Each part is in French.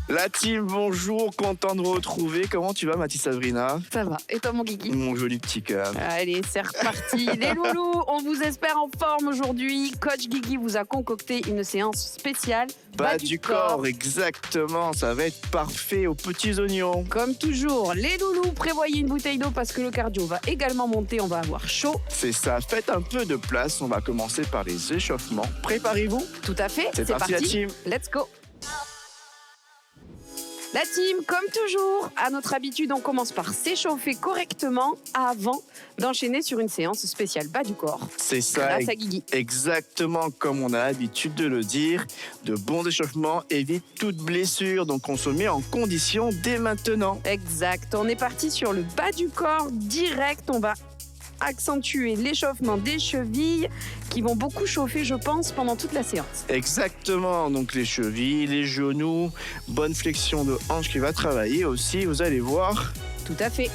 La team, bonjour, content de vous retrouver. Comment tu vas, ma petite Sabrina? Ça va. Et toi, mon Guigui? Mon joli petit cœur. Allez, c'est reparti. Les loulous, on vous espère en forme aujourd'hui. Coach Guigui vous a concocté une séance spéciale. Bas du corps, exactement. Ça va être parfait aux petits oignons. Comme toujours, les loulous, prévoyez une bouteille d'eau parce que le cardio va également monter. On va avoir chaud. C'est ça, faites un peu de place. On va commencer par les échauffements. Préparez-vous. Tout à fait. C'est parti, la team. Let's go. La team, comme toujours, à notre habitude, on commence par s'échauffer correctement avant d'enchaîner sur une séance spéciale bas du corps. C'est ça, grâce à Guigui. Exactement comme on a l'habitude de le dire. De bons échauffements évitent toute blessure, donc on se met en condition dès maintenant. Exact, on est parti sur le bas du corps direct, on va accentuer l'échauffement des chevilles qui vont beaucoup chauffer, je pense, pendant toute la séance. Exactement, donc les chevilles, les genoux, bonne flexion de hanche qui va travailler aussi, vous allez voir. Tout à fait.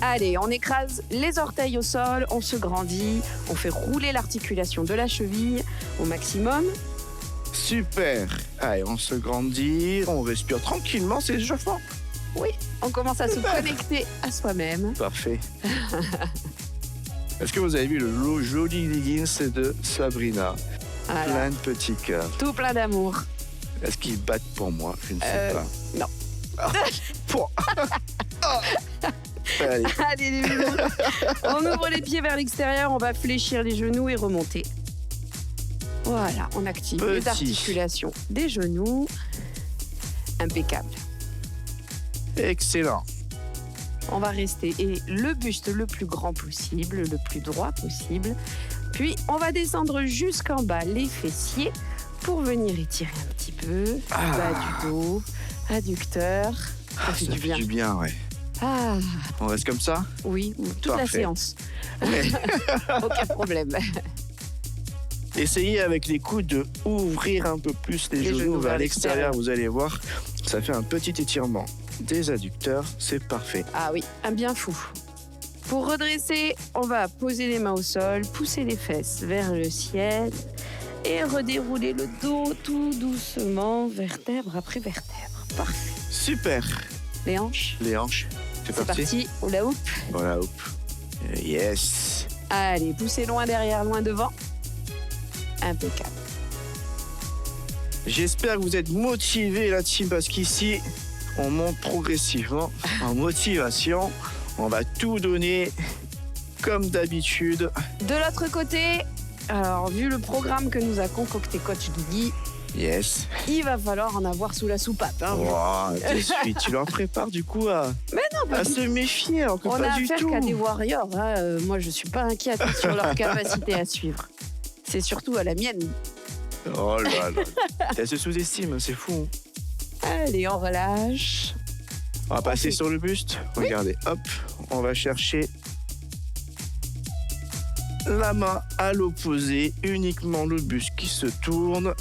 Allez, on écrase les orteils au sol, on se grandit, on fait rouler l'articulation de la cheville au maximum. Super. Allez, on se grandit, on respire tranquillement, c'est échauffant. Oui, on commence à se connecter à soi-même. Parfait. Est-ce que vous avez vu le joli leggings de Sabrina? Voilà. Plein de petits cœurs. Tout plein d'amour. Est-ce qu'ils battent pour moi? Je ne sais pas. Non. Allez. Allez, les loulous. On ouvre les pieds vers l'extérieur, on va fléchir les genoux et remonter. Voilà, on active les articulations des genoux. Impeccable. Excellent. On va rester et le buste le plus grand possible, le plus droit possible. Puis, on va descendre jusqu'en bas les fessiers pour venir étirer un petit peu. Bas du dos, adducteur. Ça fait du bien. Ouais. Ah, On reste comme ça? oui, toute la séance. Ouais. Aucun problème. Essayez avec les coudes de ouvrir un peu plus les genoux vers l'extérieur. Vous allez voir, ça fait un petit étirement des adducteurs. C'est parfait. Ah oui, un bien fou. Pour redresser, on va poser les mains au sol, pousser les fesses vers le ciel et redérouler le dos tout doucement, vertèbre après vertèbre. Parfait. Super. Les hanches. Les hanches. C'est parti. Hula hoop. Voilà, hop. Yes. Allez, poussez loin derrière, loin devant. Impeccable. J'espère que vous êtes motivés, la team, parce qu'ici, on monte progressivement en motivation. On va tout donner comme d'habitude. De l'autre côté, alors vu le programme que nous a concocté Coach Guigui, Yes. il va falloir en avoir sous la soupape. Hein. Wow, de suite, tu leur prépares du coup à se méfier, alors que on pas a du affaire tout. qu'à des warriors. Hein. Moi, je suis pas inquiète sur leur capacité à suivre. C'est surtout à la mienne. Oh là là. Elle se sous-estime, c'est fou. Allez, on relâche. On va passer sur le buste. Regardez, hop, on va chercher la main à l'opposé, uniquement le buste qui se tourne.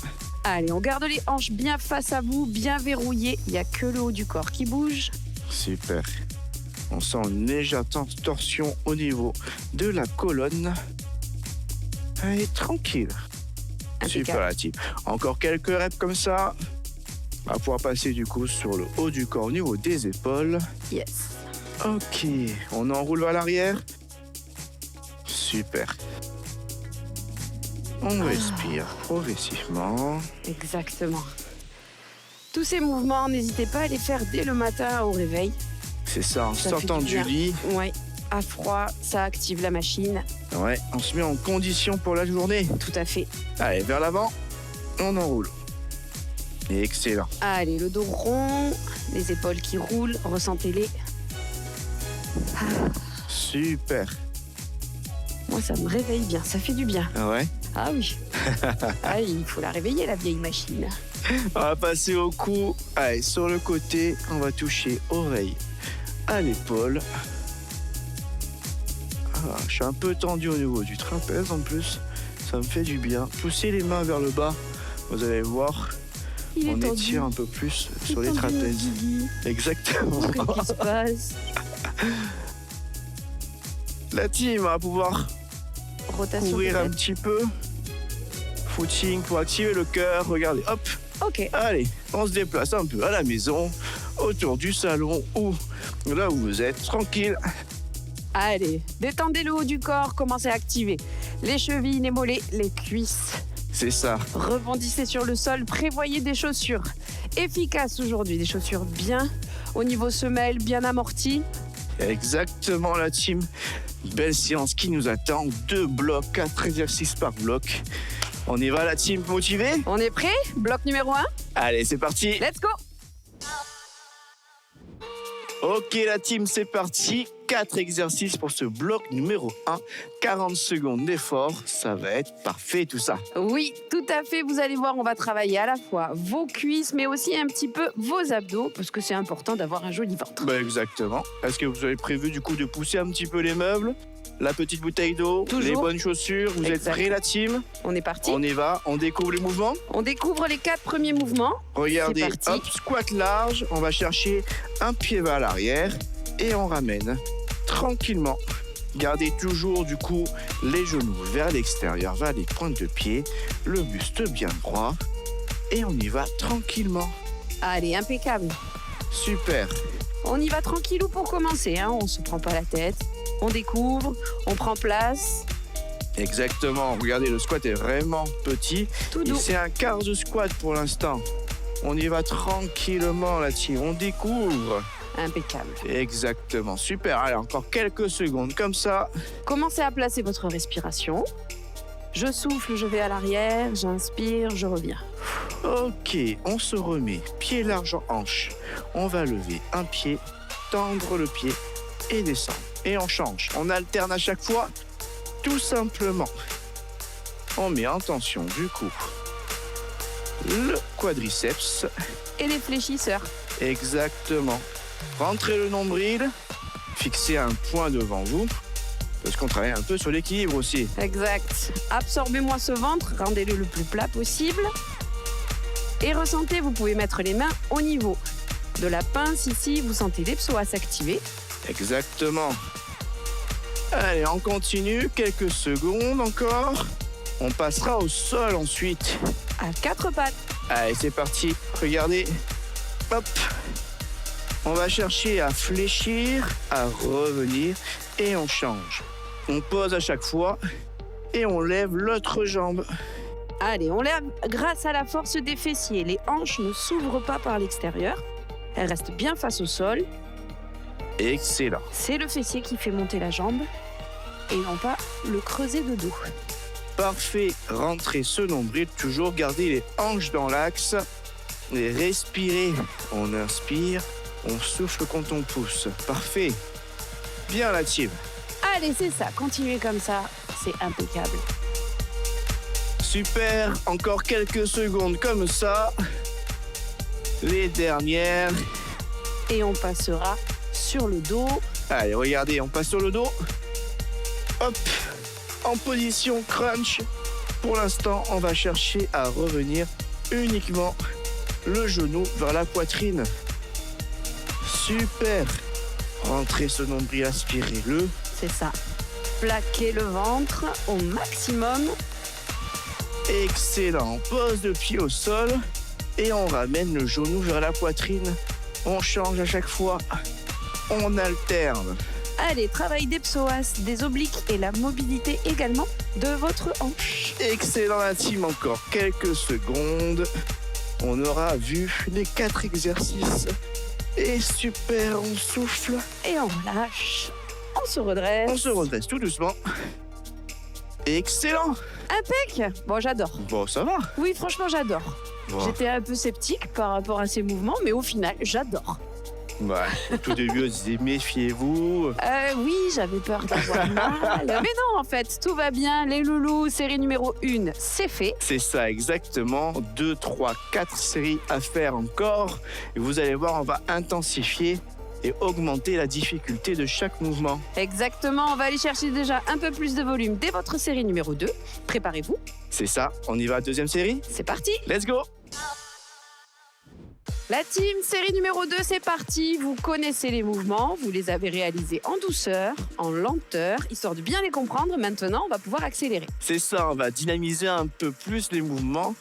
Allez, on garde les hanches bien face à vous, bien verrouillées. Il n'y a que le haut du corps qui bouge. Super. On sent une légère torsion au niveau de la colonne. Allez, tranquille. Impeccable. Super la team. Encore quelques reps comme ça. On va pouvoir passer du coup sur le haut du corps au niveau des épaules. Yes. Ok, on enroule vers l'arrière. Super. On respire progressivement. Exactement. Tous ces mouvements, n'hésitez pas à les faire dès le matin au réveil. C'est ça, en Ça sortant fait du du bien. lit. Ouais. À froid, ça active la machine. Ouais, on se met en condition pour la journée. Tout à fait. Allez, vers l'avant, on enroule. Excellent. Allez, le dos rond, les épaules qui roulent, ressentez-les. Super. Moi, ça me réveille bien, ça fait du bien. Ah ouais. Ah oui. Ah, il faut la réveiller, la vieille machine. On va passer au cou. Allez, sur le côté, on va toucher oreille à l'épaule. Ah, je suis un peu tendu au niveau du trapèze en plus. Ça me fait du bien. Poussez les mains vers le bas. Vous allez voir, Il est On tendu. étire un peu plus Il sur est les tendu, trapèzes. Guigui. Exactement. Qu'est-ce qui se passe? La team va pouvoir Rotation courir un peut-être. petit peu. Footing pour activer le cœur. Regardez, hop. Ok. Allez, on se déplace un peu à la maison, autour du salon ou là où vous êtes, tranquille. Allez, détendez le haut du corps, commencez à activer les chevilles, les mollets, les cuisses. C'est ça. Rebondissez sur le sol, prévoyez des chaussures efficaces aujourd'hui, des chaussures bien au niveau semelle, bien amorties. Exactement la team. Belle séance qui nous attend. 2 blocs, 4 exercices par bloc. On y va la team, motivée? On est prêt? Bloc numéro 1, Allez, c'est parti. let's go! Ok la team, c'est parti. 4 exercices pour ce bloc numéro 1. 40 secondes d'effort, ça va être parfait tout ça. Oui, tout à fait, vous allez voir, on va travailler à la fois vos cuisses, mais aussi un petit peu vos abdos, parce que c'est important d'avoir un joli ventre. Bah exactement. Est-ce que vous avez prévu du coup de pousser un petit peu les meubles? La petite bouteille d'eau, Toujours. les bonnes chaussures, vous êtes Exact. prêts la team? On est parti? On y va, on découvre les mouvements. On découvre les 4 premiers mouvements. Regardez, C'est parti. hop, squat large, on va chercher un pied vers l'arrière et on ramène tranquillement. Gardez toujours du coup les genoux vers l'extérieur, vers les pointes de pied, le buste bien droit et on y va tranquillement. Allez, impeccable. Super. On y va tranquillou pour commencer, hein. On se prend pas la tête. On découvre, on prend place, Exactement. Regardez, le squat est vraiment petit. tout Et doux. c'est un quart de squat pour l'instant. On y va tranquillement là-dessus. On découvre. Impeccable. Exactement. Super. Allez, encore quelques secondes comme ça. Commencez à placer votre respiration. Je souffle, je vais à l'arrière, j'inspire, je reviens. Ok, on se remet. Pied large en hanche. On va lever un pied, tendre le pied et descendre. Et on change. On alterne à chaque fois. Tout simplement. On met en tension du coup le quadriceps. Et les fléchisseurs. Exactement. Rentrez le nombril. Fixez un point devant vous. Parce qu'on travaille un peu sur l'équilibre aussi. Exact. Absorbez-moi ce ventre, rendez-le le plus plat possible. Et ressentez, vous pouvez mettre les mains au niveau de la pince ici. Vous sentez les psoas s'activer. Exactement. Allez, on continue. Quelques secondes encore. On passera au sol ensuite. À 4 pattes. Allez, c'est parti. Regardez. Hop. On va chercher à fléchir, à revenir et on change. On pose à chaque fois et on lève l'autre jambe. Allez, on lève grâce à la force des fessiers. Les hanches ne s'ouvrent pas par l'extérieur. Elles restent bien face au sol. Excellent. C'est le fessier qui fait monter la jambe et non pas le creuset de dos. Parfait. Rentrez ce nombril. Toujours garder les hanches dans l'axe. Et respirez. On inspire. On souffle quand on pousse. Parfait. Bien la team. Allez, c'est ça. Continuez comme ça. C'est impeccable. Super. Encore quelques secondes comme ça. Les dernières. Et on passera sur le dos. Allez, regardez, on passe sur le dos. Hop. En position crunch. Pour l'instant, on va chercher à revenir uniquement le genou vers la poitrine. Super. Rentrez ce nombril, aspirez-le. C'est ça. Plaquez le ventre au maximum. Excellent. Pose de pied au sol et on ramène le genou vers la poitrine. On change à chaque fois. On alterne. Allez, travail des psoas, des obliques et la mobilité également de votre hanche. Excellent la team. Encore quelques secondes. On aura vu les 4 exercices. Et super, on souffle. Et on relâche. On se redresse. On se redresse tout doucement. Excellent. Impec. Bon, j'adore. Bon, ça va. Oui, franchement, j'adore. Bon. J'étais un peu sceptique par rapport à ces mouvements, mais au final, j'adore. Ouais, au tout début, on se disait méfiez-vous. Oui, j'avais peur d'avoir mal. Mais non, en fait, tout va bien. Les loulous, série numéro 1, c'est fait. C'est ça, exactement. 2, 3, 4 séries à faire encore. Et vous allez voir, on va intensifier et augmenter la difficulté de chaque mouvement. Exactement, on va aller chercher déjà un peu plus de volume dès votre série numéro 2. Préparez-vous, C'est ça, on y va, deuxième série. c'est parti. Let's go. La team série numéro 2, c'est parti. Vous connaissez les mouvements, vous les avez réalisés en douceur, en lenteur, histoire de bien les comprendre. Maintenant, on va pouvoir accélérer. C'est ça, on va dynamiser un peu plus les mouvements.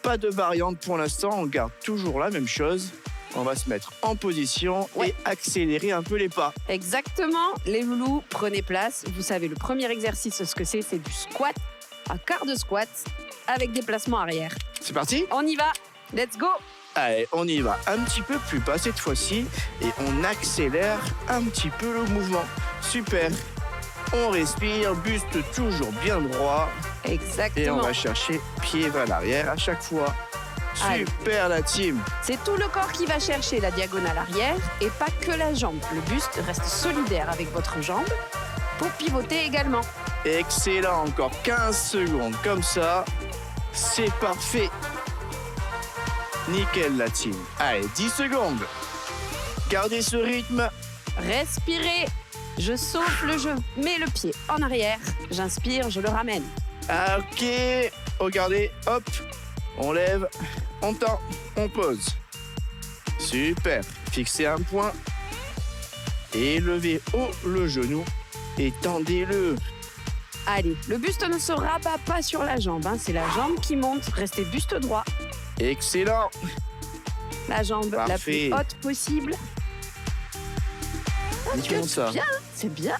Pas de variante pour l'instant, on garde toujours la même chose. On va se mettre en position et accélérer un peu les pas. Exactement, les loulous, prenez place. Vous savez, le premier exercice, ce que c'est du squat, un quart de squat avec des placements arrière. C'est parti? On y va, let's go! Allez, on y va un petit peu plus bas cette fois-ci et on accélère un petit peu le mouvement. Super. On respire, buste toujours bien droit. Exactement. Et on va chercher pied vers l'arrière à chaque fois. Super la team. C'est tout le corps qui va chercher la diagonale arrière et pas que la jambe. Le buste reste solidaire avec votre jambe pour pivoter également. Excellent, encore 15 secondes comme ça. C'est parfait. Nickel la team. Allez, 10 secondes. Gardez ce rythme. Respirez. Je souffle, je mets le pied en arrière. J'inspire, je le ramène. Ok. Regardez, hop. On lève, on tend, on pose. Super. Fixez un point. Élevez haut le genou et tendez-le. Allez, le buste ne se rabat pas sur la jambe. C'est la jambe qui monte. Restez buste droit. Excellent. La jambe Parfait. la plus haute possible. Ça. Bien, c'est bien.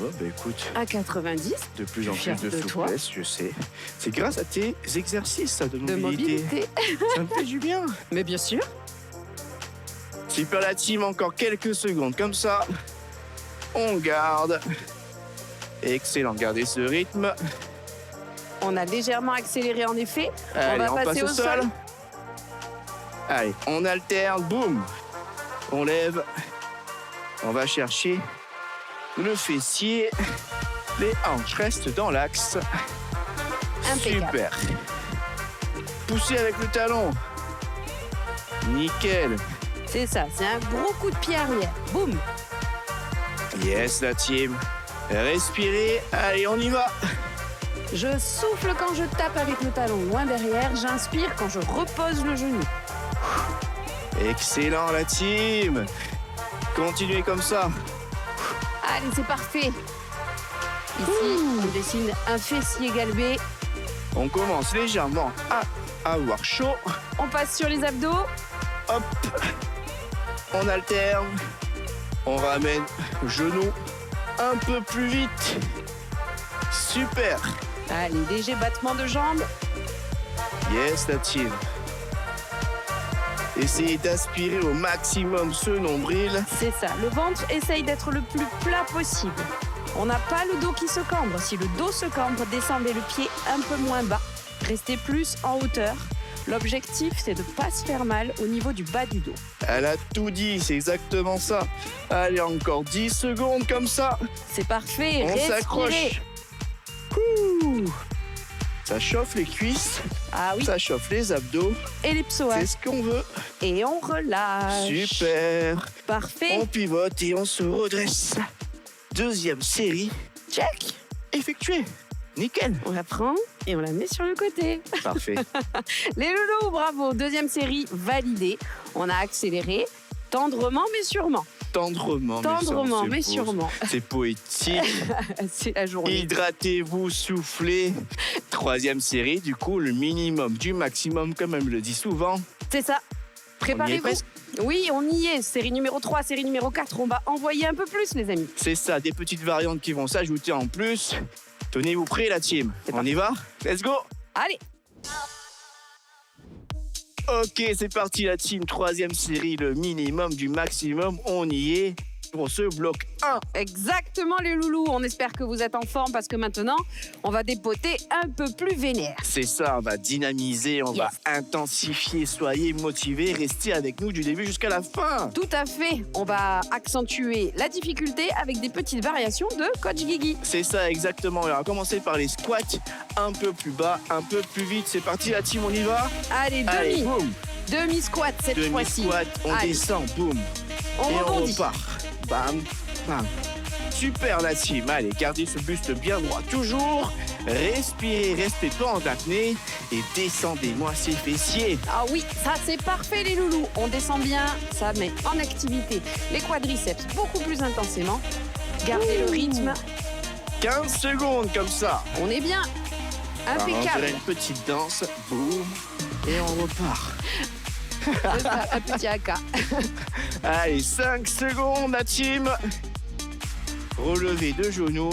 Oh, bah écoute, À 90 de plus en fier plus de de toi. souplesse, je sais. C'est grâce à tes exercices ça, de de mobilité. mobilité. Ça me fait du bien. Mais bien sûr. Super la team, encore quelques secondes comme ça. On garde. Excellent, gardez ce rythme. On a légèrement accéléré en effet. Allez, on va passer passe au sol. Allez, on alterne, boum. On lève. On va chercher le fessier. Les hanches restent dans l'axe. Impeccable. Super. Poussez avec le talon. Nickel. C'est ça, c'est un gros coup de pied arrière. Boum. Yes, la team. Respirez. Allez, on y va. Je souffle quand je tape avec le talon loin derrière. J'inspire quand je repose le genou. Excellent, la team. Continuez comme ça. Allez, c'est parfait. Ici, on dessine un fessier galbé. On commence légèrement à avoir chaud. On passe sur les abdos. Hop. On alterne. On ramène le genou un peu plus vite. Super. Allez, léger battement de jambes. Yes, la team. Essayez d'aspirer au maximum ce nombril. C'est ça, le ventre essaye d'être le plus plat possible. On n'a pas le dos qui se cambre. Si le dos se cambre, descendez le pied un peu moins bas. Restez plus en hauteur. L'objectif, c'est de ne pas se faire mal au niveau du bas du dos. Elle a tout dit, c'est exactement ça. Allez, encore 10 secondes comme ça. C'est parfait, On respirez. s'accroche. Ouh. Ça chauffe les cuisses, Ah oui, ça chauffe les abdos. et les psoas. C'est ce qu'on veut. Et on relâche. Super. Parfait. On pivote et on se redresse. Deuxième série. Check. Effectué. Nickel. On la prend et on la met sur le côté. Parfait. Les loulous, bravo. Deuxième série validée. On a accéléré tendrement mais sûrement. Tendrement, Tendrement mais c'est beau. sûrement. C'est poétique. C'est la journée. Hydratez-vous, soufflez. Troisième série, du coup, le minimum du maximum, comme elle me le dit souvent. C'est ça. On y est Préparez-vous. presque. Oui, on y est. Série numéro 3, série numéro 4. On va envoyer un peu plus, les amis. C'est ça, des petites variantes qui vont s'ajouter en plus. Tenez-vous prêts, la team. C'est On parti. y va? Let's go! Allez. Ok, c'est parti, la team. Troisième série, le minimum du maximum. On y est pour ce bloc 1. Exactement, les loulous. On espère que vous êtes en forme parce que maintenant, on va dépoter un peu plus vénère. C'est ça, on va dynamiser, on va intensifier. Soyez motivés, restez avec nous du début jusqu'à la fin. Tout à fait. On va accentuer la difficulté avec des petites variations de Coach Guigui. C'est ça, exactement. On va commencer par les squats. Un peu plus bas, un peu plus vite. C'est parti, la team, on y va? Allez, Allez, boum. demi-squat cette fois-ci. Demi-squat, on Allez. descend, boum. On Et on rebondit. repart. Bam, bam. Super la team. Allez, gardez ce buste bien droit. Toujours. Respirez, restez pas en apnée et descendez-moi ces fessiers. Ah oui, ça c'est parfait les loulous. On descend bien, ça met en activité les quadriceps beaucoup plus intensément. Gardez le rythme, 15 secondes comme ça. on est bien. On Impeccable. dirait une petite danse, boum, et on repart. C'est ça, un petit haka. Allez, 5 secondes la team. Relevez de genoux,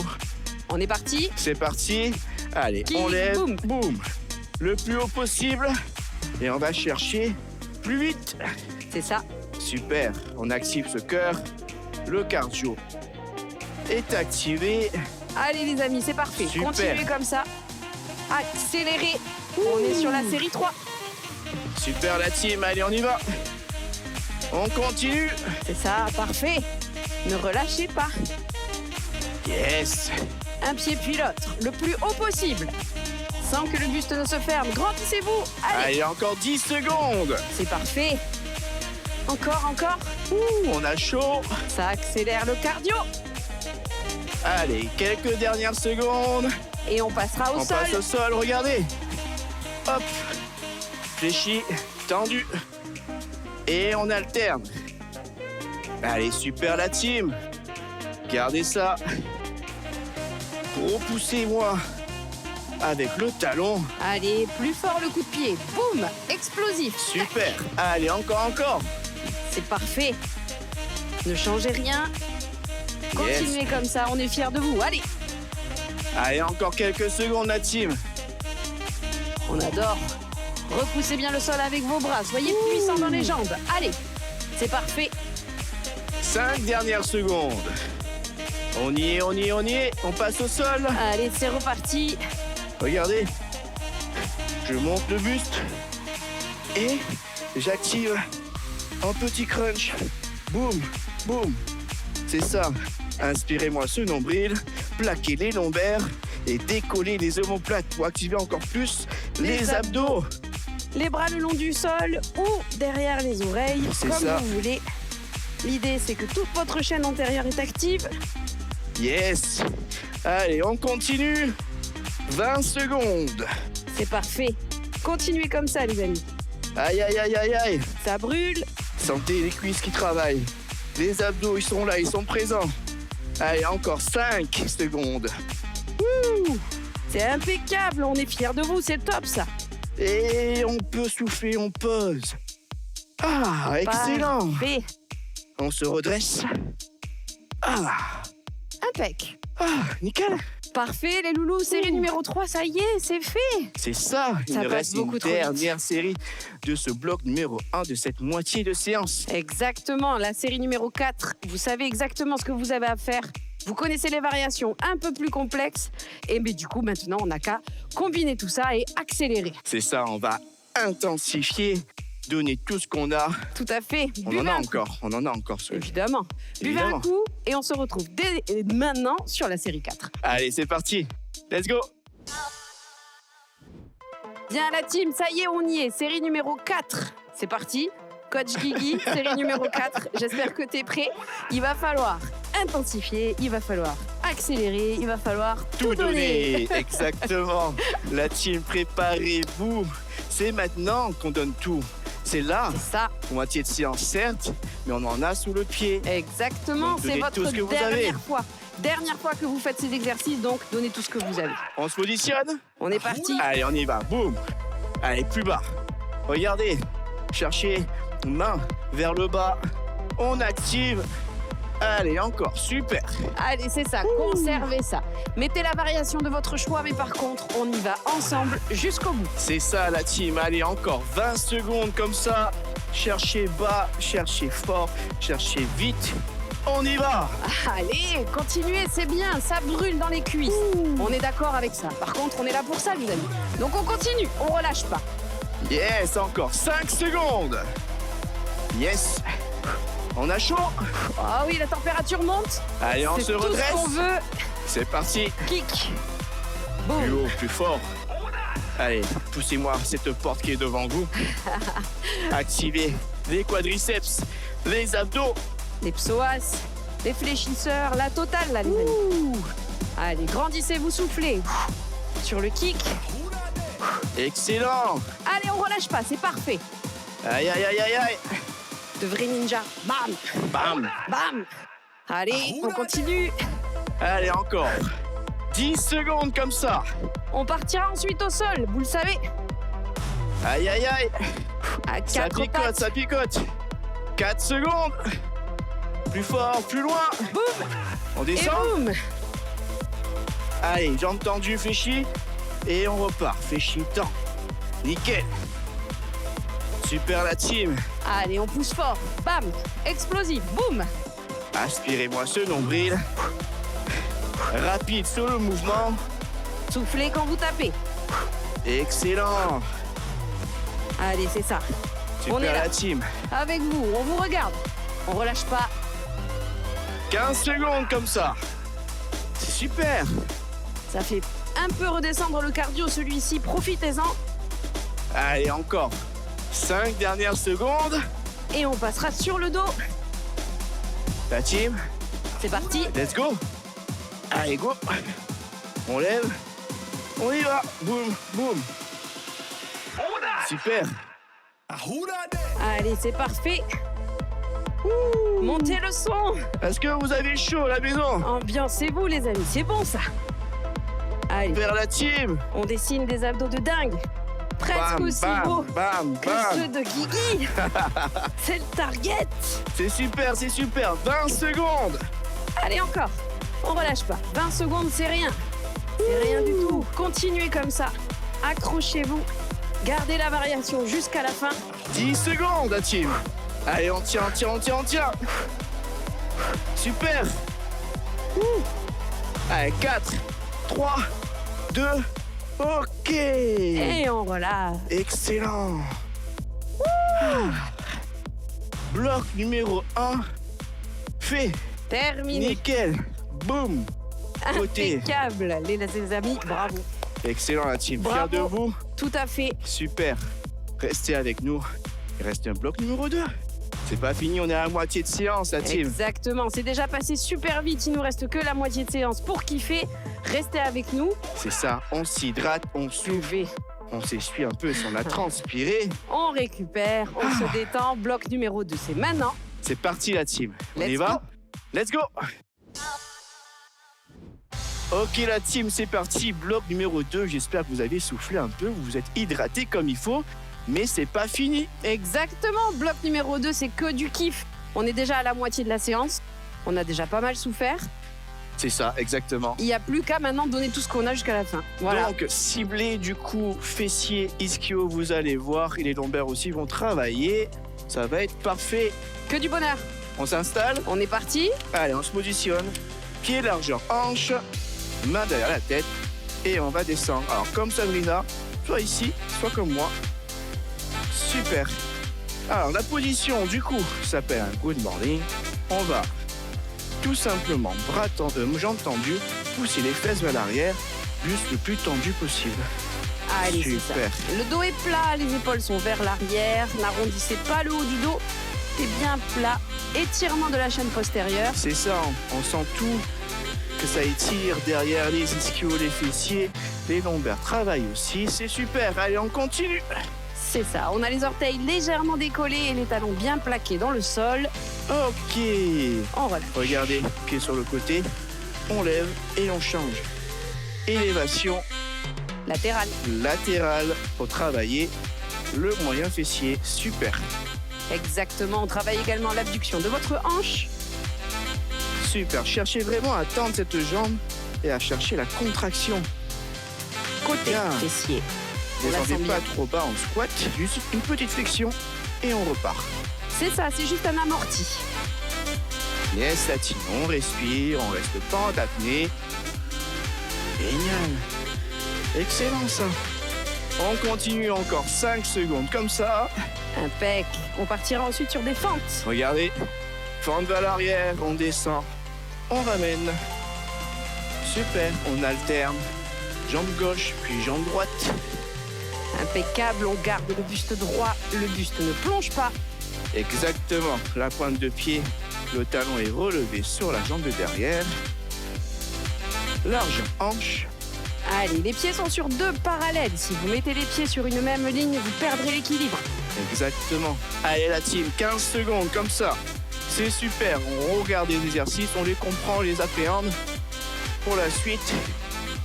On est parti. c'est parti. Allez, Kick, on lève, boum. boum, le plus haut possible. Et on va chercher plus vite. C'est ça. Super, on active ce cœur. Le cardio est activé. Allez les amis, c'est parfait. Super. Continuez comme ça. Accélérez. On est sur la série 3. Super la team, allez on y va. On continue. C'est ça, parfait. Ne relâchez pas. Yes. Un pied puis l'autre, le plus haut possible. Sans que le buste ne se ferme. Grandissez-vous. Allez, Allez, encore 10 secondes. c'est parfait. Encore. On a chaud. Ça accélère le cardio. Allez, quelques dernières secondes. Et on passera au On sol. passe au sol, regardez. Hop. Fléchi, tendu. Et on alterne. Allez, super la team. Gardez ça. Repoussez-moi avec le talon. Allez, plus fort le coup de pied. Boum, explosif. Super. Allez, encore. C'est parfait. Ne changez rien. Continuez comme ça, on est fiers de vous. Allez, Allez, encore quelques secondes la team. on adore. Repoussez bien le sol avec vos bras. Soyez puissants dans les jambes. Allez, c'est parfait. 5 dernières secondes. On y est. On passe au sol. Allez, c'est reparti. Regardez. Je monte le buste. Et j'active un petit crunch. Boum, boum. C'est ça. Inspirez-moi ce nombril. Plaquez les lombaires. Et décollez les omoplates pour activer encore plus les abdos. Les bras le long du sol ou derrière les oreilles, C'est comme ça. vous voulez. L'idée, c'est que toute votre chaîne antérieure est active. Yes. Allez, on continue. 20 secondes. C'est parfait. Continuez comme ça, les amis. Aïe. Ça brûle. Sentez les cuisses qui travaillent. Les abdos, ils sont là, ils sont présents. Allez, encore 5 secondes. C'est impeccable. On est fiers de vous. C'est top, ça. Et on peut souffler, on pose. Ah, excellent. Parfait. On se redresse. Ah, Impec. nickel. Parfait, les loulous. Série numéro 3, ça y est, c'est fait. C'est ça. Il Ça nous passe reste beaucoup une trop vite. dernière série de ce bloc numéro 1 de cette moitié de séance. Exactement, la série numéro 4. Vous savez exactement ce que vous avez à faire. Vous connaissez les variations un peu plus complexes. Et mais du coup, maintenant, on n'a qu'à combiner tout ça et accélérer. C'est ça, on va intensifier, donner tout ce qu'on a. Tout à fait. On Buvez en a un coup. encore, on en a encore. Évidemment. Buvez un Évidemment. coup et on se retrouve dès maintenant sur la série 4. Allez, c'est parti. Let's go. Bien la team, ça y est, on y est. Série numéro 4. C'est parti. Coach Guigui, série numéro 4. J'espère que tu es prêt. Il va falloir intensifier, il va falloir accélérer, il va falloir tout donner. Exactement. La team, préparez-vous. C'est maintenant qu'on donne tout. C'est là, C'est ça, moitié de séance certes, mais on en a sous le pied. exactement. Donc, C'est donnez votre tout ce que vous dernière avez. fois. Dernière fois que vous faites ces exercices, donc donnez tout ce que vous avez. On se positionne. On est parti. Allez, on y va. Boum. Allez, plus bas. Regardez. Cherchez main vers le bas. On active. Allez, encore. Super. Allez, c'est ça, conservez ça. Mettez la variation de votre choix, mais par contre, on y va ensemble jusqu'au bout. C'est ça, la team. Allez, encore 20 secondes comme ça. Cherchez bas, cherchez fort, cherchez vite. On y va. Allez, continuez, c'est bien, ça brûle dans les cuisses. On est d'accord avec ça. Par contre, on est là pour ça, les amis. Donc on continue, on relâche pas. Yes, encore 5 secondes. Yes. On a chaud. Ah oui, la température monte. Allez, on C'est se tout redresse. ce qu'on veut. C'est parti. Kick. Plus Boum. haut, plus fort. Allez, poussez-moi cette porte qui est devant vous. Activez les quadriceps, les abdos. Les psoas, les fléchisseurs, la totale, là, les amis. Allez, grandissez, vous soufflez. sur le kick. Excellent. Allez, on relâche pas, c'est parfait. Aïe, aïe, aïe, aïe, aïe. De vrai ninja. Bam, Bam. bam. Allez, on continue. Allez, encore. 10 secondes comme ça. On partira ensuite au sol, vous le savez. Aïe, aïe, aïe. À Ça 4 picote, pattes. ça picote. 4 secondes. Plus fort, plus loin. Boum. On Et descend. boum. Allez, jambes tendues, fléchis. Et on repart. Fléchis, tend. Nickel. Super la team. Allez, on pousse fort. Bam. Explosif. Boum. Aspirez-moi ce nombril. Rapide sur le mouvement. Soufflez quand vous tapez. Excellent. Allez, c'est ça. Super On est là. la team. Avec vous, on vous regarde. On relâche pas. 15 secondes comme ça. C'est super. Ça fait un peu redescendre le cardio, celui-ci. Profitez-en. Allez, encore. 5 dernières secondes. Et on passera sur le dos. La team, C'est parti. let's go. Allez, go. On lève. On y va. Boum, boum. Super. Allez, c'est parfait. Montez le son. Est-ce que vous avez chaud à la maison? Ambiancez-vous, les amis. C'est bon, ça. Allez, Vers la team. on dessine des abdos de dingue. Presque Bam, aussi bam, beau bam, que bam. ceux de Guigui. C'est le target. C'est super, c'est super. 20 secondes. Allez, encore. On relâche pas. 20 secondes, c'est rien. C'est rien du tout. Continuez comme ça. Accrochez-vous. Gardez la variation jusqu'à la fin. 10 secondes, la team. Allez, on tient, on tient, on tient, on tient. Super. Allez, 4, 3, 2, ok. Et on relâche. Excellent. Bloc numéro 1. Fait. Terminé. Nickel. Boum. Côté. Impeccable, les amis. Bravo. Excellent, la team. Fier Bravo. de vous. Tout à fait. Super. Restez avec nous. Il reste un bloc numéro 2. C'est pas fini, on est à la moitié de séance, la team. Exactement. C'est déjà passé super vite. Il nous reste que la moitié de séance pour kiffer. Restez avec nous. C'est ça, on s'hydrate, on souffle, Buvez. on s'essuie un peu si on a transpiré. On récupère. On se détend. Bloc numéro 2, c'est maintenant. C'est parti, la team. On Let's y va? Let's go! Ok, la team, c'est parti. Bloc numéro 2. J'espère que vous avez soufflé un peu, vous vous êtes hydraté comme il faut. Mais c'est pas fini. Exactement. Bloc numéro 2, c'est que du kiff. On est déjà à la moitié de la séance. On a déjà pas mal souffert. C'est ça, exactement. Il n'y a plus qu'à maintenant donner tout ce qu'on a jusqu'à la fin. Voilà. Donc, ciblé du coup, fessiers, ischio, vous allez voir, et les lombaires aussi vont travailler. Ça va être parfait. Que du bonheur. On s'installe. On est parti. Allez, on se positionne. Pied largeur hanche, main derrière la tête, et on va descendre. Alors, comme Sabrina, soit ici, soit comme moi. Super. Alors, la position, du coup, s'appelle un good morning. On va tout simplement, jambes tendues, pousser les fesses vers l'arrière, buste le plus tendu possible. Allez, c'est ça. Super. Le dos est plat, les épaules sont vers l'arrière. N'arrondissez pas le haut du dos. C'est bien plat. Étirement de la chaîne postérieure. C'est ça, on sent tout, que ça étire derrière les ischios, les fessiers, les lombaires travaillent aussi, c'est super. Allez, on continue. C'est ça. On a les orteils légèrement décollés et les talons bien plaqués dans le sol. Ok. On relâche. Regardez, pied sur le côté, on lève et on change. Élévation Latéral. latérale pour travailler le moyen fessier. Super. Exactement. On travaille également l'abduction de votre hanche. Super. Cherchez vraiment à tendre cette jambe et à chercher la contraction. Côté Bien. fessier. On la Descendez sent pas bien. trop bas en squat, juste une petite flexion et on repart. C'est ça, c'est juste un amorti. Yes, la team, on respire, on reste pas en apnée. Génial. Excellent ça. On continue encore 5 secondes comme ça. Impec. On partira ensuite sur des fentes. Regardez, fente vers l'arrière, on descend, on ramène. Super, on alterne. Jambe gauche, puis jambe droite. Impeccable. On garde le buste droit. Le buste ne plonge pas. Exactement, la pointe de pied, le talon est relevé sur la jambe de derrière. Large hanche. Allez, les pieds sont sur deux parallèles. Si vous mettez les pieds sur une même ligne, vous perdrez l'équilibre. Exactement. Allez la team, 15 secondes comme ça. C'est super, on regarde les exercices, on les comprend, on les appréhende. Pour la suite,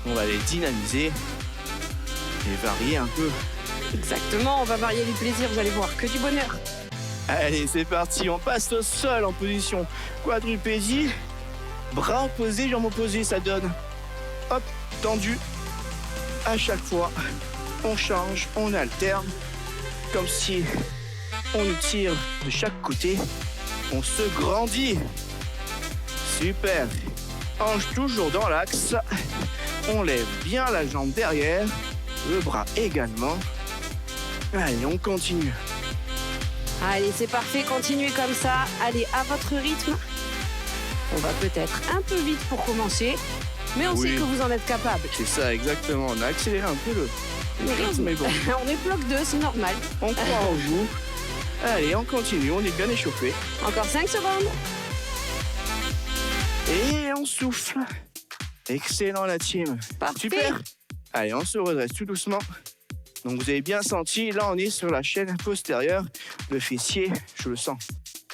on va les dynamiser et varier un peu. Exactement, on va varier les plaisirs, vous allez voir, que du bonheur. Allez, c'est parti, on passe au sol en position quadrupédie. Bras opposés, jambes opposées, ça donne. Hop, tendu. À chaque fois, on change, on alterne. Comme si on nous tire de chaque côté. On se grandit. Super. Hanche toujours dans l'axe. On lève bien la jambe derrière. Le bras également. Allez, on continue. Allez, c'est parfait, continuez comme ça. Allez, à votre rythme. On va peut-être un peu vite pour commencer, mais on sait que vous en êtes capable. C'est ça, exactement. On a accéléré un peu le rythme, mais bon. On est bloc 2, c'est normal. On croit en vous. Allez, on continue, on est bien échauffé. Encore 5 secondes. Et on souffle. Excellent la team. Parfait. Super. Allez, on se redresse tout doucement. Donc vous avez bien senti, là on est sur la chaîne postérieure. Le fessier, je le sens.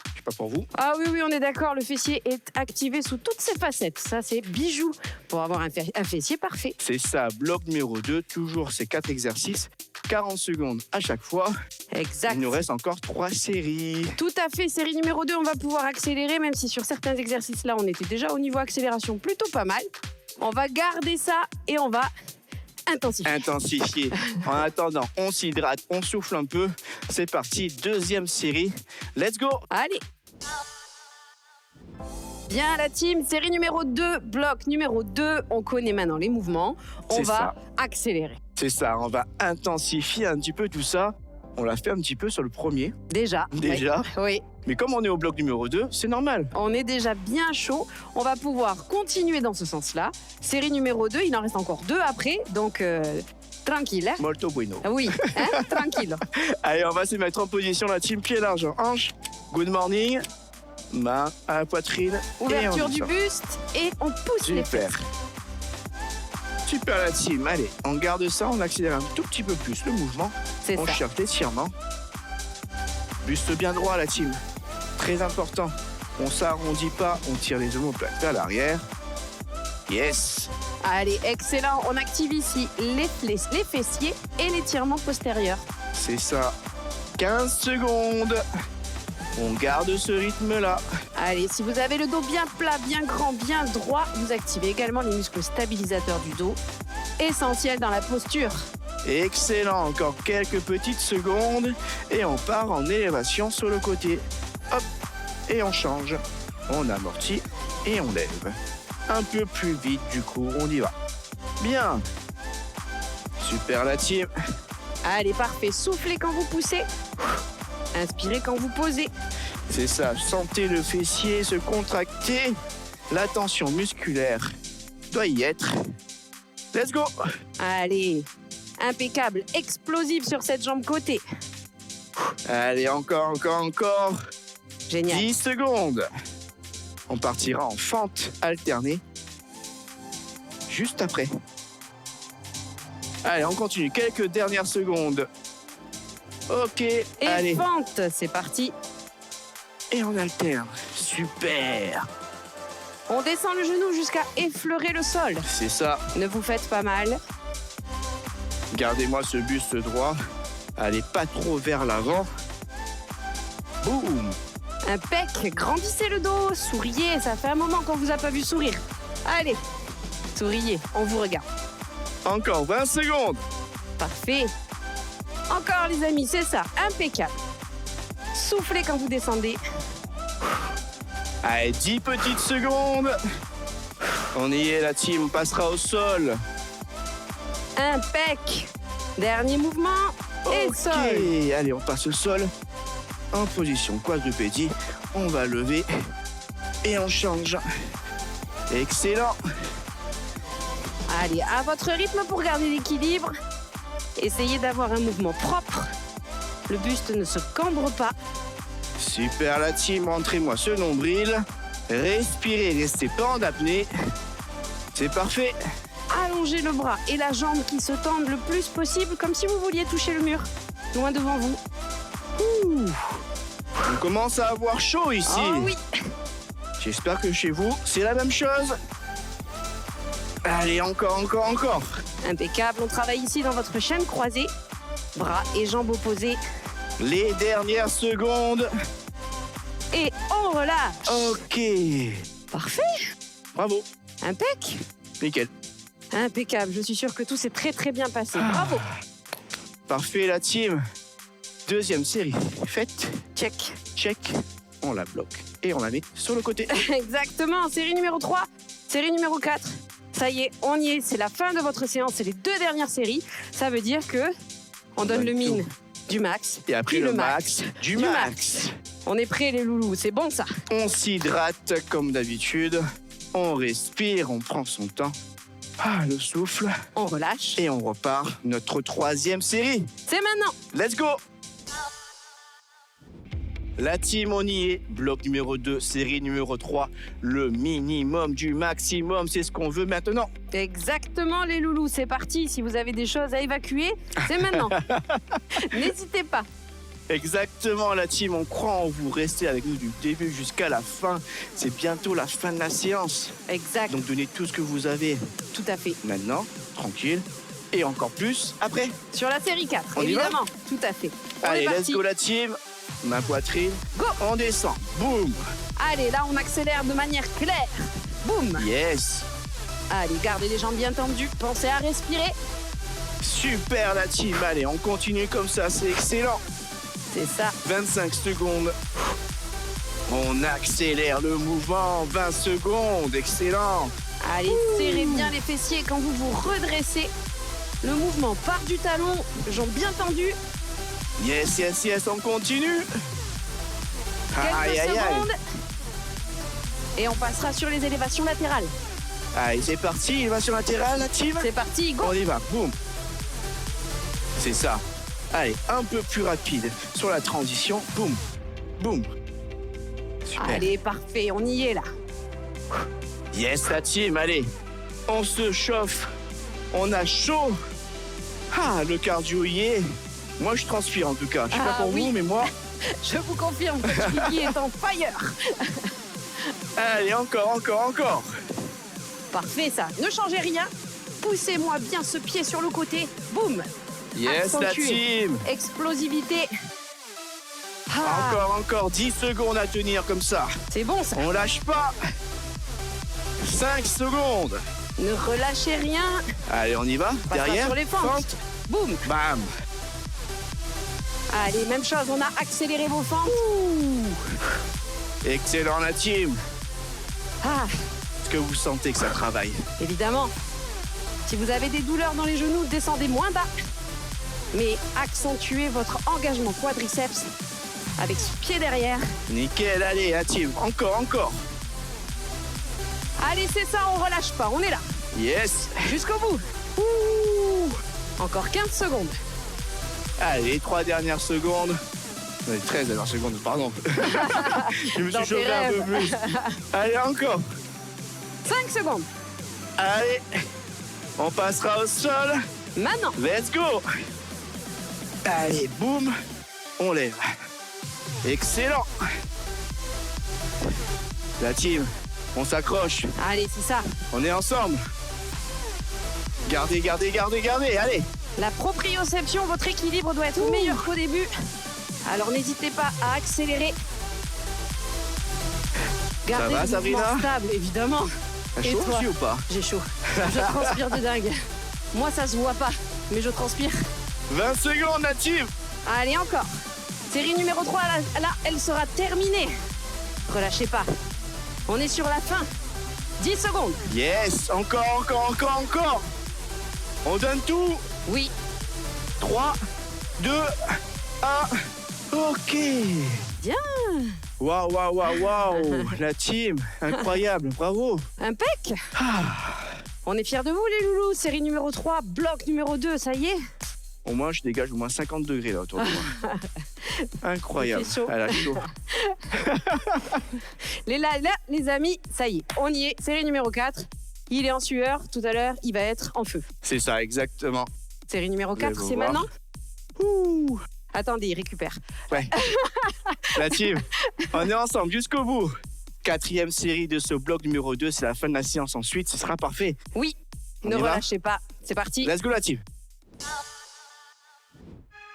Je sais pas pour vous. Ah oui, oui, on est d'accord, le fessier est activé sous toutes ses facettes. Ça, c'est bijou pour avoir un fessier parfait. C'est ça, bloc numéro 2, toujours ces 4 exercices. 40 secondes à chaque fois. Exact. Il nous reste encore 3 séries. Tout à fait, série numéro 2, on va pouvoir accélérer, même si sur certains exercices là, on était déjà au niveau accélération plutôt pas mal. On va garder ça et on va intensifier. En attendant, on s'hydrate, on souffle un peu. C'est parti, deuxième série. Let's go. Allez. Bien la team, série numéro 2, bloc numéro 2. On connaît maintenant les mouvements. On va accélérer. C'est ça, on va intensifier un petit peu tout ça. On l'a fait un petit peu sur le premier. Déjà. Oui. Mais comme on est au bloc numéro 2, c'est normal. On est déjà bien chaud. On va pouvoir continuer dans ce sens-là. Série numéro 2, il en reste encore 2 après. Donc, tranquille. Hein? Molto bueno. Oui, hein? Tranquille. Allez, on va se mettre en position, la team pied large en hanche. Good morning. Main à la poitrine. Ouverture du buste et on pousse les fesses. Super la team. Allez, on garde ça, on accélère un tout petit peu plus le mouvement. C'est ça. On cherche l'étirement. Buste bien droit la team. Très important. On s'arrondit pas, on tire les omoplates vers l'arrière. Yes. Allez, excellent. On active ici les fessiers et l'étirement postérieur. C'est ça. 15 secondes. On garde ce rythme-là. Allez, si vous avez le dos bien plat, bien grand, bien droit, vous activez également les muscles stabilisateurs du dos, essentiels dans la posture. Excellent, encore quelques petites secondes et on part en élévation sur le côté. Hop, et on change. On amortit et on lève. Un peu plus vite du coup, on y va. Bien. Super la team. Allez, parfait. Soufflez quand vous poussez. Inspirez quand vous posez. C'est ça, sentez le fessier se contracter. La tension musculaire doit y être. Let's go. Allez, impeccable, explosif sur cette jambe côté. Allez, encore. Génial. 10 secondes. On partira en fente alternée juste après. Allez, on continue. Quelques dernières secondes. Ok, Et allez. fente, c'est parti. Et on alterne. Super. On descend le genou jusqu'à effleurer le sol. C'est ça. Ne vous faites pas mal. Gardez-moi ce buste droit. Allez, pas trop vers l'avant. Boum. Impec, grandissez le dos, souriez, ça fait un moment qu'on vous a pas vu sourire. Allez, souriez, on vous regarde. Encore 20 secondes. Parfait. Encore les amis, c'est ça, impeccable. Soufflez quand vous descendez. Allez, 10 petites secondes. On y est, la team. On passera au sol. Impec. Dernier mouvement et Ok. sol. Allez, on passe au sol. En position quadrupédie. On va lever et on change. Excellent. Allez, à votre rythme pour garder l'équilibre. Essayez d'avoir un mouvement propre. Le buste ne se cambre pas. Super la team, rentrez-moi ce nombril. Respirez, restez pas en apnée. C'est parfait. À allongez le bras et la jambe qui se tendent le plus possible, comme si vous vouliez toucher le mur, loin devant vous. Ouh. On commence à avoir chaud ici. Oh oui. J'espère que chez vous, c'est la même chose. Allez, encore. Impeccable, on travaille ici dans votre chaîne croisée, bras et jambes opposées. Les dernières secondes. Et on relâche. Ok. Parfait. Bravo. Impec. Nickel. Impeccable, je suis sûre que tout s'est très très bien passé. Bravo. Parfait, la team. Deuxième série. Faite. Check. Check. On la bloque et on la met sur le côté. Exactement, série numéro 3, série numéro 4. Ça y est, on y est, c'est la fin de votre séance, c'est les 2 dernières séries. Ça veut dire que on donne le mine du max. Et après puis le max du max. On est prêts les loulous, c'est bon ça. On s'hydrate comme d'habitude. On respire, on prend son temps. Ah, le souffle. On relâche. Et on repart notre 3e série. C'est maintenant. Let's go! La team, on y est. Bloc numéro 2, série numéro 3. Le minimum du maximum, c'est ce qu'on veut maintenant. Exactement les loulous, c'est parti. Si vous avez des choses à évacuer, c'est maintenant. N'hésitez pas. Exactement, la team, on croit en vous. Restez avec nous du début jusqu'à la fin. C'est bientôt la fin de la séance. Exact. Donc donnez tout ce que vous avez. Tout à fait. Maintenant, tranquille. Et encore plus après. Sur la série 4, On y va évidemment. Tout à fait. On Allez, est let's parti. go la team. Ma poitrine. Go. On descend. Boum. Allez, là on accélère de manière claire. Boum. Yes. Allez, gardez les jambes bien tendues. Pensez à respirer. Super la team. Allez, on continue comme ça. C'est excellent. C'est ça. 25 secondes. On accélère le mouvement. 20 secondes. Excellent. Allez, serrez bien les fessiers quand vous vous redressez. Le mouvement part du talon, jambes bien tendues. Yes, on continue. Quelques secondes. Et on passera sur les élévations latérales. Allez, c'est parti. Il va sur latéral, la team. C'est parti, go. On y va. Boum. C'est ça. Allez, un peu plus rapide sur la transition. Boum. Boum. Super. Allez, parfait, on y est là. Yes, la team. Allez, on se chauffe. On a chaud. Ah, le cardio y est. Moi, je transpire en tout cas. Je sais pas pour oui. vous, mais moi... Je vous confirme que Twiggy est en fire. Allez, encore. Parfait ça, ne changez rien. Poussez-moi bien ce pied sur le côté. Boum. Yes, la Accentuez. team. Explosivité. Ah, Encore 10 secondes à tenir comme ça. c'est bon ça. On lâche pas. 5 secondes. Ne relâchez rien. Allez, on y va. On passera Derrière. sur les fentes. Boum. Bam. Allez, même chose, on a accéléré vos fentes. Excellent, la team. Ah, Est-ce que vous sentez que ça travaille? évidemment. Si vous avez des douleurs dans les genoux, descendez moins bas. Mais accentuez votre engagement quadriceps avec ce pied derrière. Nickel, allez, la team. Encore. Allez, c'est ça, on relâche pas, on est là. Yes. Jusqu'au bout. Ouh. Encore 15 secondes. Allez, 3 dernières secondes. 13 dernières secondes, pardon. Je me Dans suis tes chauffé un peu plus. Allez, encore. 5 secondes. Allez, on passera au sol. Maintenant. Let's go. Allez, boum, on lève. Excellent. La team, on s'accroche. Allez, c'est ça. On est ensemble. Gardez. Allez. La proprioception, votre équilibre doit être meilleur qu'au début. Alors n'hésitez pas à accélérer. Gardez va, le mouvement Sabrina stable, évidemment. T'as Et chaud toi aussi ou pas? J'ai chaud. Je transpire de dingue. Moi, ça se voit pas, mais je transpire. 20 secondes, la team. Allez, encore. Série numéro 3, là, elle sera terminée. Relâchez pas. On est sur la fin. 10 secondes. Yes, encore. On donne tout. Oui. 3, 2, 1. Ok. Bien. Waouh. La team, incroyable, bravo. Impec. On est fiers de vous, les loulous. Série numéro 3, bloc numéro 2, ça y est. Au moins, je dégage au moins 50 degrés là autour de moi. Incroyable. Il fait chaud. Elle a chaud. Les amis, ça y est, on y est. Série numéro 4. il est en sueur. Tout à l'heure, il va être en feu. C'est ça, exactement. Série numéro 4, Allez, c'est voir. maintenant. Ouh. Attendez, il récupère. Ouais. La team, on est ensemble jusqu'au bout. 4e série de ce bloc numéro 2, c'est la fin de la séance. Ensuite, ce sera parfait. Oui, On ne y va relâchez pas. C'est parti. Let's go la team.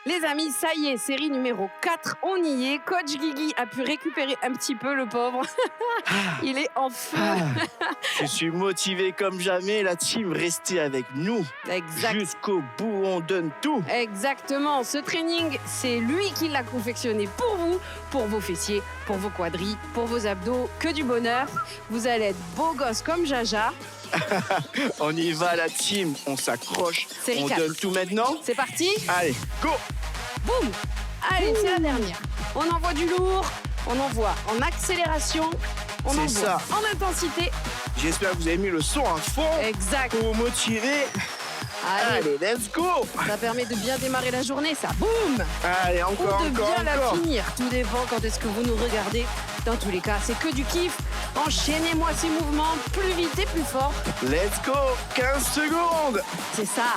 Les amis, ça y est, série numéro 4, on y est. Coach Guigui a pu récupérer un petit peu, le pauvre. Il est en feu. Je suis motivé comme jamais, la team. Restez avec nous. Exact. Jusqu'au bout, on donne tout. Exactement. Ce training, c'est lui qui l'a confectionné pour vous, pour vos fessiers, pour vos quadris, pour vos abdos. Que du bonheur. Vous allez être beau gosse comme Jaja. On y va la team, on s'accroche, Série on 4. donne tout maintenant. C'est parti. Allez, go. Boum. Allez, c'est la dernière. On envoie du lourd, on envoie en accélération, on C'est envoie ça. en intensité. J'espère que vous avez mis le son à fond Exact. pour vous motiver. Allez, Allez, let's go. ça permet de bien démarrer la journée, ça. Boum. Allez, Ou encore, de encore, bien la encore. finir. Tout dépend quand est-ce que vous nous regardez. Dans tous les cas, c'est que du kiff. Enchaînez-moi ces mouvements plus vite et plus fort. Let's go. 15 secondes. C'est ça.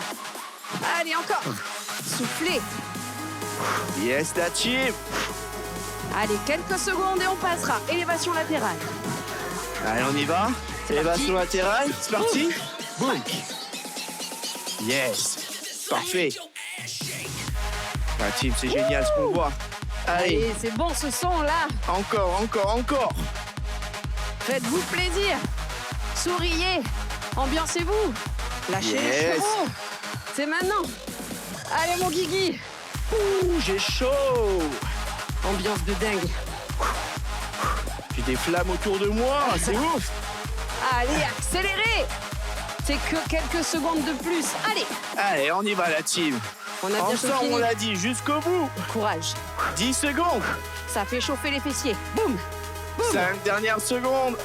Allez, encore. Soufflez. Yes, la team. Allez, quelques secondes et on passera. Élévation latérale. Allez, on y va. C'est Élévation parti. latérale. C'est parti. Boum. Yes. Parfait. La team, c'est génial ce qu'on voit. Allez, Allez, c'est bon ce son-là. encore, encore, encore. Faites-vous plaisir. Souriez. Ambiancez-vous. Lâchez les Yes. chevaux. C'est maintenant. Allez, mon Guigui. Ouh, j'ai chaud. Ambiance de dingue. J'ai des flammes autour de moi, c'est ouf. Allez, accélérez. C'est que quelques secondes de plus. Allez, Allez, on y va la team. on a bientôt Ensemble, fini. on l'a dit, jusqu'au bout. Courage. 10 secondes. Ça fait chauffer les fessiers. Boum. Boum. 5 dernières secondes.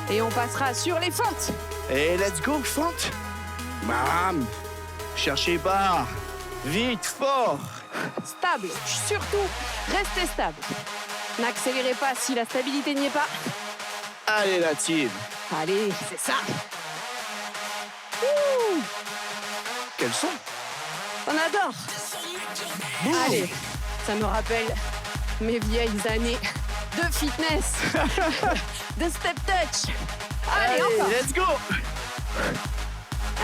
Et on passera sur les fentes. Et let's go, fente. Bam. Cherchez bas. Vite, fort. Stable. Surtout, restez stable. N'accélérez pas si la stabilité n'y est pas. Allez, la team. Allez, c'est ça. Ouh, Quel son. on adore. Boum. Allez, ça me rappelle mes vieilles années de fitness, de step touch. Allez, encore. let's go.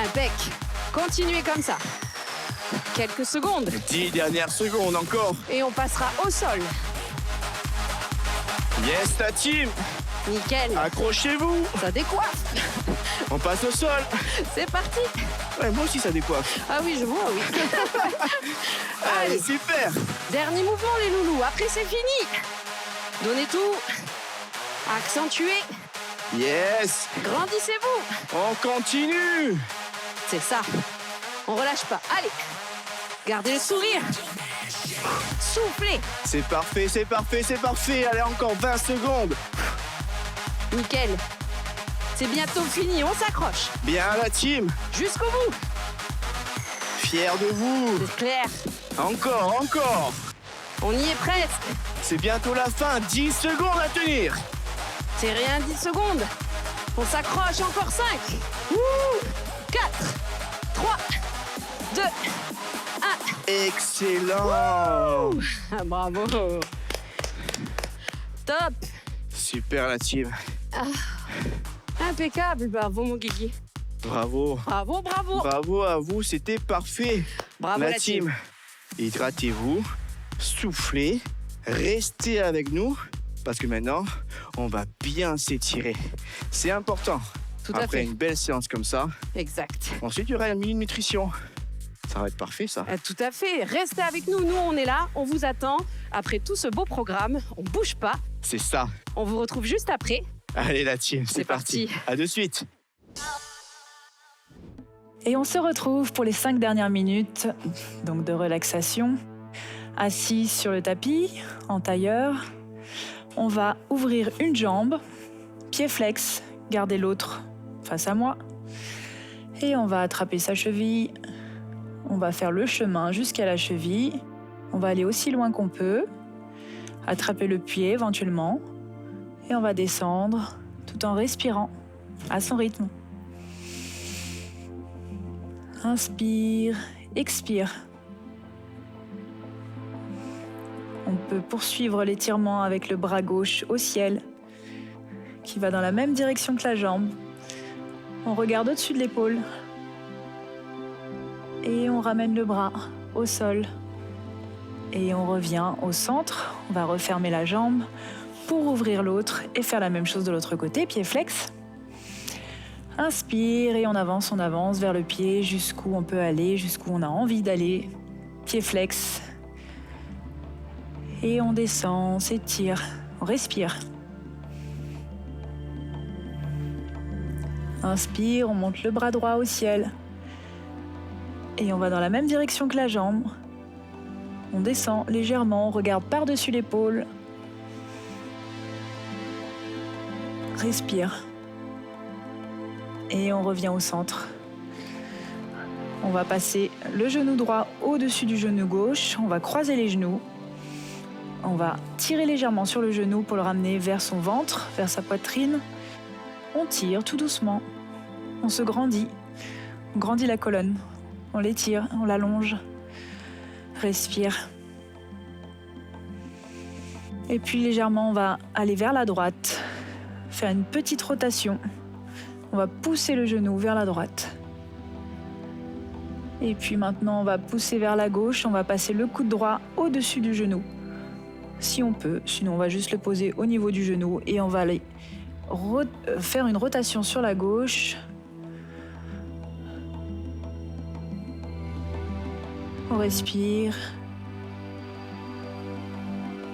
Impec. Continuez comme ça. Quelques secondes 10 dernières secondes encore. et on passera au sol. Yes, la team. Nickel. Accrochez-vous. Ça décoiffe. On passe au sol. C'est parti. Ouais, moi aussi, ça décoiffe. Ah oui, je vois, oui. Allez, Allez, super. dernier mouvement, les loulous. Après, c'est fini. Donnez tout. Accentuez. Yes. Grandissez-vous. On continue. C'est ça. On relâche pas. Allez. Gardez le sourire. Soufflez. C'est parfait, c'est parfait, c'est parfait. Allez, encore 20 secondes. Nickel. C'est bientôt fini. On s'accroche. Bien, la team. Jusqu'au bout. Fier de vous. C'est clair. Encore, encore. On y est presque. C'est bientôt la fin. 10 secondes à tenir. C'est rien, 10 secondes. On s'accroche, encore 5. 4, 3, 2, 1. Excellent. Ah, bravo. Top. Super, la team. Impeccable. Bravo, mon Guigui. Bravo. Bravo, bravo. Bravo à vous, c'était parfait. Bravo, la la team. Hydratez-vous, soufflez, restez avec nous parce que maintenant, on va bien s'étirer. C'est important. Tout à Après fait. une belle séance comme ça, Exact. ensuite, il y aura une mini nutrition. Ça va être parfait, ça. Tout à fait. Restez avec nous. Nous, on est là. On vous attend. Après tout ce beau programme, on bouge pas. C'est ça. On vous retrouve juste après. Allez, la team, c'est C'est parti. parti. À de suite. Et on se retrouve pour les 5 dernières minutes donc de relaxation. Assis sur le tapis, en tailleur. On va ouvrir une jambe, pied flex, garder l'autre face à moi. Et on va attraper sa cheville. On va faire le chemin jusqu'à la cheville. On va aller aussi loin qu'on peut. Attraper le pied éventuellement. Et on va descendre tout en respirant à son rythme. Inspire, expire. On peut poursuivre l'étirement avec le bras gauche au ciel, qui va dans la même direction que la jambe. On regarde au-dessus de l'épaule. Et on ramène le bras au sol. Et on revient au centre. On va refermer la jambe pour ouvrir l'autre et faire la même chose de l'autre côté, pied flex. Inspire et on avance vers le pied jusqu'où on peut aller, jusqu'où on a envie d'aller. Pied flex. Et on descend, on s'étire, on respire. Inspire, on monte le bras droit au ciel. Et on va dans la même direction que la jambe. On descend légèrement, on regarde par-dessus l'épaule. Respire. Et on revient au centre. On va passer le genou droit au-dessus du genou gauche. On va croiser les genoux. On va tirer légèrement sur le genou pour le ramener vers son ventre, vers sa poitrine. On tire tout doucement. On se grandit. On grandit la colonne. On l'étire, on l'allonge. Respire. Et puis légèrement, on va aller vers la droite. Faire une petite rotation. On va pousser le genou vers la droite. Et puis maintenant, on va pousser vers la gauche. On va passer le coude droit au-dessus du genou. Si on peut, sinon on va juste le poser au niveau du genou et on va aller faire une rotation sur la gauche. On respire.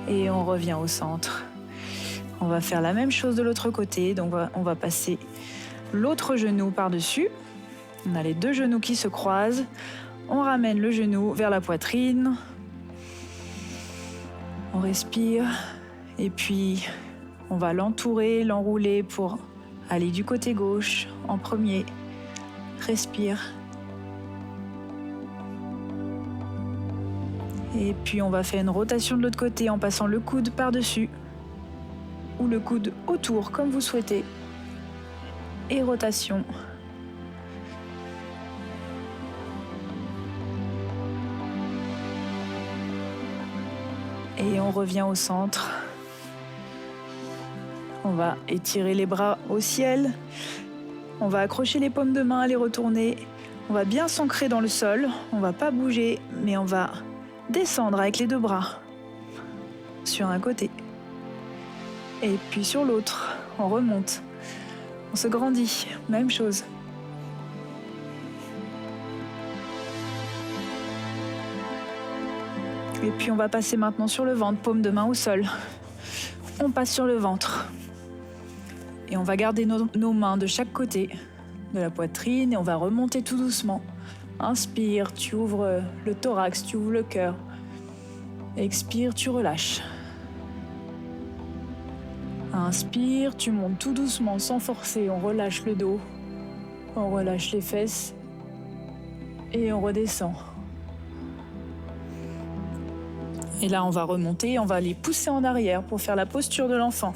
Et on revient au centre. On va faire la même chose de l'autre côté. Donc on va passer l'autre genou par-dessus. On a les deux genoux qui se croisent. On ramène le genou vers la poitrine. On respire. Et puis, on va l'entourer, l'enrouler pour aller du côté gauche en premier. Respire. Et puis, on va faire une rotation de l'autre côté en passant le coude par-dessus. Ou le coude autour, comme vous souhaitez. Et rotation. Et on revient au centre. On va étirer les bras au ciel. On va accrocher les paumes de main, les retourner. On va bien s'ancrer dans le sol. On ne va pas bouger, mais on va descendre avec les deux bras. Sur un côté. Et puis sur l'autre, on remonte. On se grandit, même chose. Et puis on va passer maintenant sur le ventre, paume de main au sol. On passe sur le ventre. Et on va garder nos mains de chaque côté de la poitrine et on va remonter tout doucement. Inspire, tu ouvres le thorax, tu ouvres le cœur. Expire, tu relâches. Inspire, tu montes tout doucement sans forcer, on relâche le dos, on relâche les fesses et on redescend. Et là, on va remonter, on va les pousser en arrière pour faire la posture de l'enfant.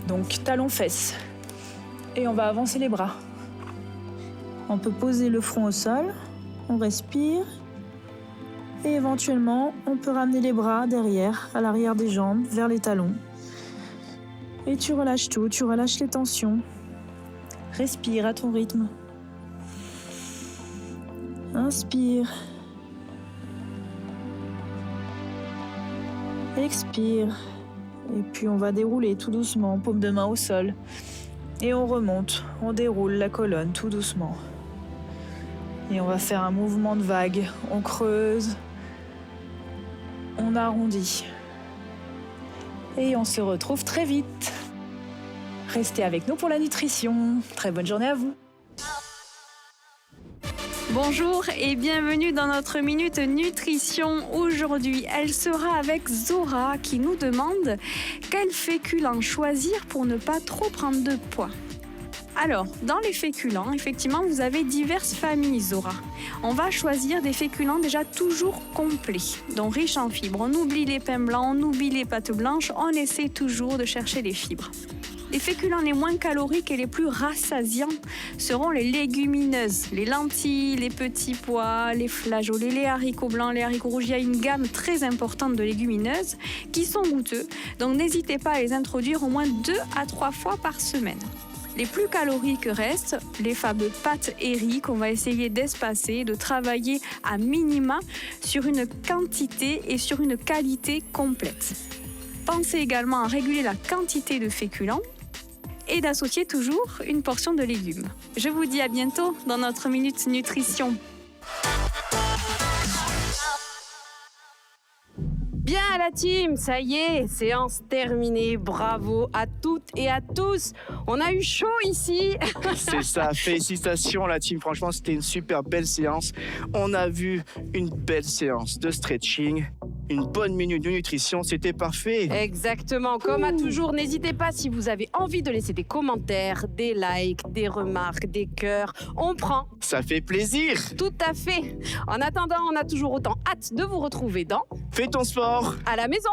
Donc, talons-fesses. Et on va avancer les bras. On peut poser le front au sol, on respire. Et éventuellement, on peut ramener les bras derrière, à l'arrière des jambes, vers les talons. Et tu relâches tout, tu relâches les tensions. Respire à ton rythme. Inspire. Expire. Et puis on va dérouler tout doucement, paume de main au sol. Et on remonte, on déroule la colonne tout doucement. Et on va faire un mouvement de vague. On creuse. On arrondit. Et on se retrouve très vite. Restez avec nous pour la nutrition. Très bonne journée à vous. Bonjour et bienvenue dans notre Minute Nutrition. Aujourd'hui, elle sera avec Zora qui nous demande quel féculent choisir pour ne pas trop prendre de poids. Alors, dans les féculents, effectivement, vous avez diverses familles, Zora. On va choisir des féculents déjà toujours complets, donc riches en fibres. On oublie les pains blancs, on oublie les pâtes blanches, on essaie toujours de chercher les fibres. Les féculents les moins caloriques et les plus rassasiants seront les légumineuses, les lentilles, les petits pois, les flageolets, les haricots blancs, les haricots rouges. Il y a une gamme très importante de légumineuses qui sont goûteux, donc n'hésitez pas à les introduire au moins 2 à 3 fois par semaine. Les plus caloriques restent les fameux pâtes et riz qu'on va essayer d'espacer, de travailler à minima sur une quantité et sur une qualité complète. Pensez également à réguler la quantité de féculents et d'associer toujours une portion de légumes. Je vous dis à bientôt dans notre Minute Nutrition. Bien la team, ça y est, séance terminée. Bravo à toutes et à tous. On a eu chaud ici. C'est ça, félicitations la team. Franchement, c'était une super belle séance. On a vu une belle séance de stretching, une bonne minute de nutrition, c'était parfait. Exactement, comme à toujours, n'hésitez pas si vous avez envie de laisser des commentaires, des likes, des remarques, des cœurs. On prend. Ça fait plaisir. Tout à fait. En attendant, on a toujours autant hâte de vous retrouver dans Fais ton sport. À la maison.